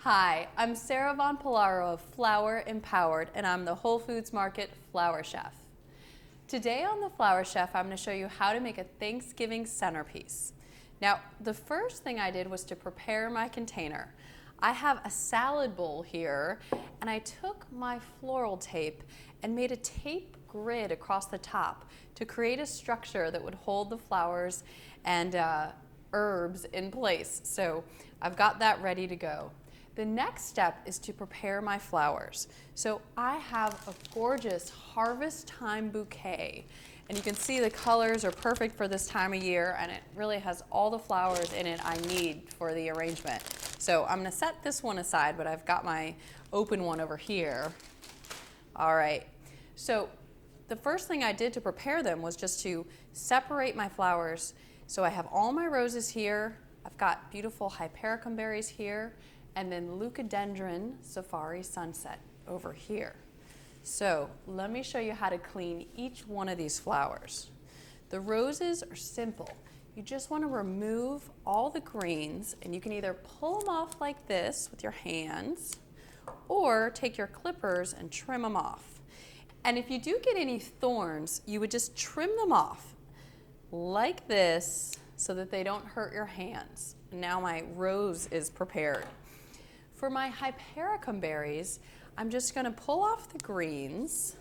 Hi, I'm Sarah von Pollaro of Flower Empowered, and I'm the Whole Foods Market Flower Chef. Today on the Flower Chef, I'm going to show you how to make a Thanksgiving centerpiece. Now, the first thing I did was to prepare my container. I have a salad bowl here, and I took my floral tape and made a tape grid across the top to create a structure that would hold the flowers and herbs in place. So I've got that ready to go. The next step is to prepare my flowers. So I have a gorgeous harvest time bouquet, and you can see the colors are perfect for this time of year, and it really has all the flowers in it I need for the arrangement. So I'm gonna set this one aside, but I've got my open one over here. All right, so the first thing I did to prepare them was just to separate my flowers. So I have all my roses here, I've got beautiful hypericum berries here, and then leucadendron safari sunset over here. So let me show you how to clean each one of these flowers. The roses are simple. You just want to remove all the greens, and you can either pull them off like this with your hands or take your clippers and trim them off. And if you do get any thorns, you would just trim them off like this so that they don't hurt your hands. Now my rose is prepared. For my hypericum berries, I'm just going to pull off the greens,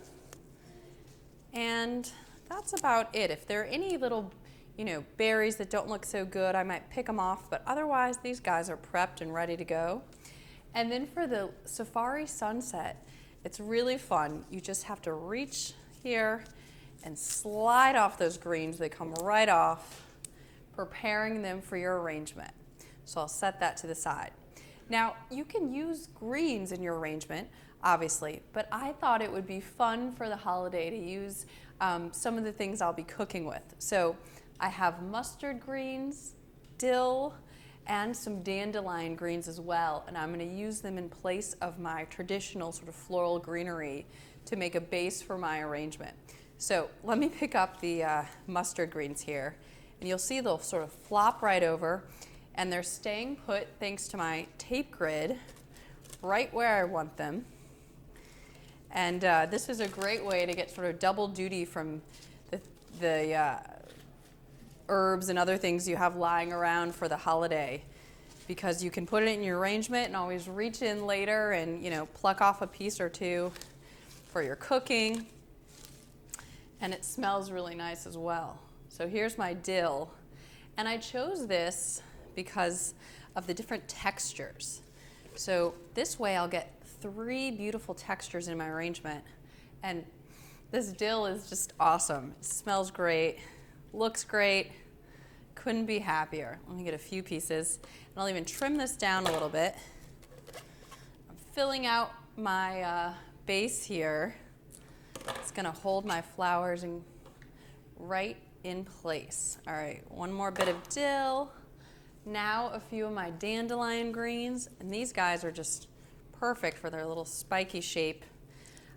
and that's about it. If there are any little, berries that don't look so good, I might pick them off, but otherwise these guys are prepped and ready to go. And then for the safari sunset, it's really fun. You just have to reach here and slide off those greens. They come right off, preparing them for your arrangement. So I'll set that to the side. Now, you can use greens in your arrangement, obviously, but I thought it would be fun for the holiday to use some of the things I'll be cooking with. So I have mustard greens, dill, and some dandelion greens as well, and I'm going to use them in place of my traditional sort of floral greenery to make a base for my arrangement. So let me pick up the mustard greens here, and you'll see they'll sort of flop right over, and they're staying put thanks to my tape grid right where I want them. And this is a great way to get sort of double duty from the herbs and other things you have lying around for the holiday, because you can put it in your arrangement and always reach in later and pluck off a piece or two for your cooking. And it smells really nice as well. So here's my dill, and I chose this because of the different textures. So this way I'll get 3 beautiful textures in my arrangement, and this dill is just awesome. It smells great, looks great, couldn't be happier. Let me get a few pieces, and I'll even trim this down a little bit. I'm filling out my base here. It's gonna hold my flowers right in place. All right, one more bit of dill. Now a few of my dandelion greens, and these guys are just perfect for their little spiky shape.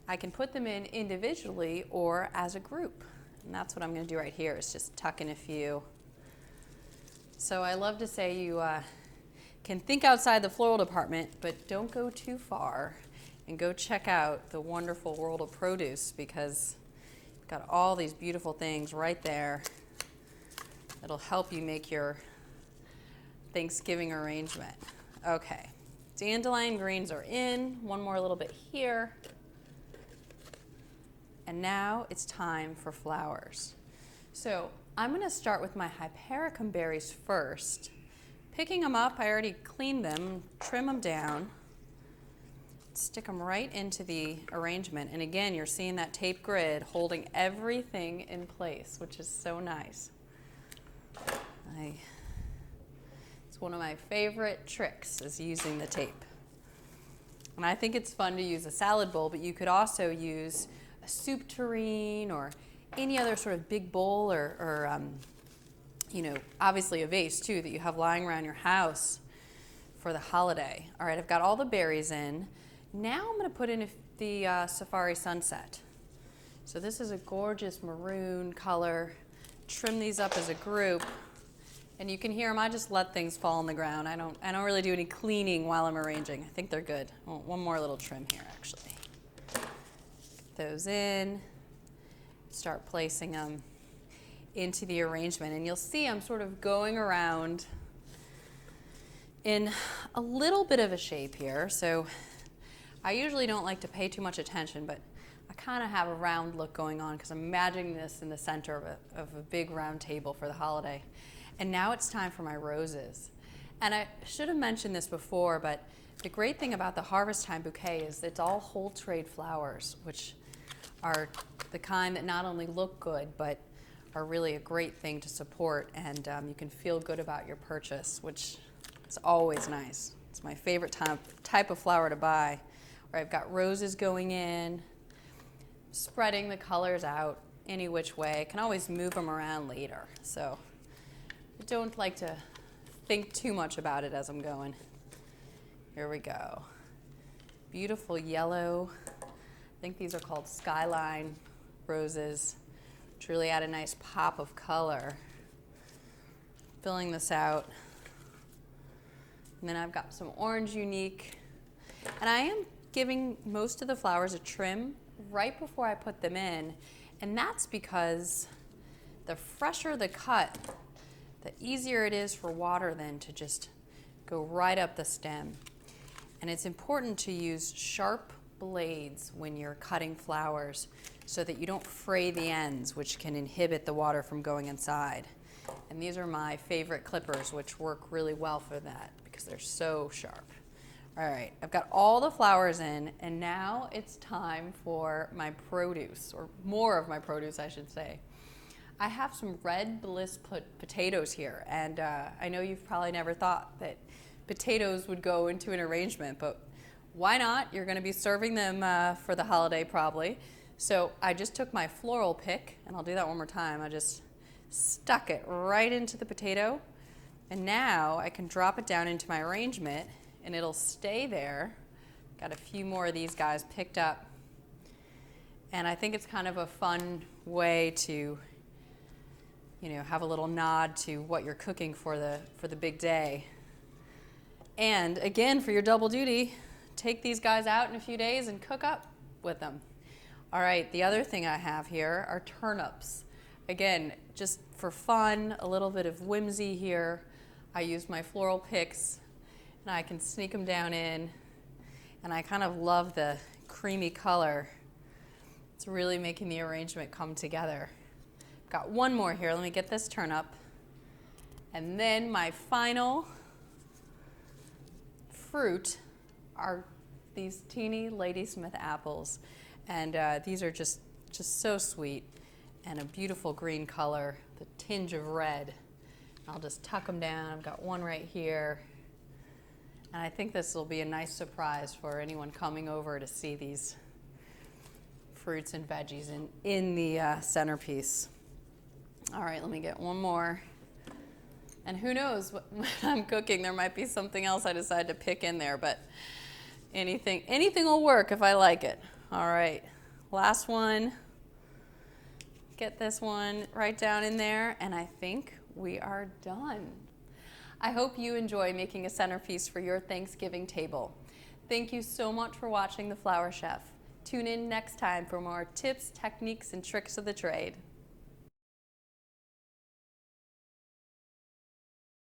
I can put them in individually or as a group, and that's what I'm going to do right here, is just tuck in a few. So I love to say you can think outside the floral department, but don't go too far, and go check out the wonderful world of produce, because you've got all these beautiful things right there that'll help you make your Thanksgiving arrangement. Okay, dandelion greens are in, one more little bit here. And now it's time for flowers. So I'm gonna start with my hypericum berries first. Picking them up, I already cleaned them, trim them down, stick them right into the arrangement. And again, you're seeing that tape grid holding everything in place, which is so nice. It's one of my favorite tricks, is using the tape. And I think it's fun to use a salad bowl, but you could also use a soup tureen or any other sort of big bowl, or obviously a vase too that you have lying around your house for the holiday. All right, I've got all the berries in. Now I'm going to put in the Safari Sunset. So this is a gorgeous maroon color. Trim these up as a group. And you can hear them, I just let things fall on the ground. I don't really do any cleaning while I'm arranging. I think they're good. Oh, one more little trim here, actually. Get those in, start placing them into the arrangement. And you'll see I'm sort of going around in a little bit of a shape here. So I usually don't like to pay too much attention, but I kind of have a round look going on because I'm imagining this in the center of a big round table for the holiday. And now it's time for my roses. And I should have mentioned this before, but the great thing about the Harvest Time bouquet is it's all whole trade flowers, which are the kind that not only look good, but are really a great thing to support, and you can feel good about your purchase, which is always nice. It's my favorite type of flower to buy, where I've got roses going in, spreading the colors out any which way. I can always move them around later, so I don't like to think too much about it as I'm going. Here we go. Beautiful yellow. I think these are called Skyline roses, which really add a nice pop of color. Filling this out. And then I've got some Orange Unique. And I am giving most of the flowers a trim right before I put them in. And that's because the fresher the cut, the easier it is for water then to just go right up the stem. And it's important to use sharp blades when you're cutting flowers so that you don't fray the ends, which can inhibit the water from going inside. And these are my favorite clippers, which work really well for that because they're so sharp. All right, I've got all the flowers in, and now it's time for my produce, or more of my produce, I should say. I have some red Bliss potatoes here, and I know you've probably never thought that potatoes would go into an arrangement, but why not? You're going to be serving them for the holiday probably. So I just took my floral pick, and I'll do that one more time. I just stuck it right into the potato, and now I can drop it down into my arrangement, and it'll stay there. Got a few more of these guys picked up, and I think it's kind of a fun way to have a little nod to what you're cooking for the big day. And again, for your double duty, take these guys out in a few days and cook up with them. All right, the other thing I have here are turnips. Again, just for fun, a little bit of whimsy here. I use my floral picks, and I can sneak them down in, and I kind of love the creamy color. It's really making the arrangement come together. Got one more here. Let me get this turnip. And then my final fruit are these teeny Ladysmith apples. And these are just so sweet and a beautiful green color, the tinge of red. I'll just tuck them down. I've got one right here. And I think this will be a nice surprise for anyone coming over to see these fruits and veggies in the centerpiece. All right, let me get one more. And who knows, when I'm cooking, there might be something else I decide to pick in there, but anything will work if I like it. All right, last one. Get this one right down in there, and I think we are done. I hope you enjoy making a centerpiece for your Thanksgiving table. Thank you so much for watching The Flower Chef. Tune in next time for more tips, techniques, and tricks of the trade.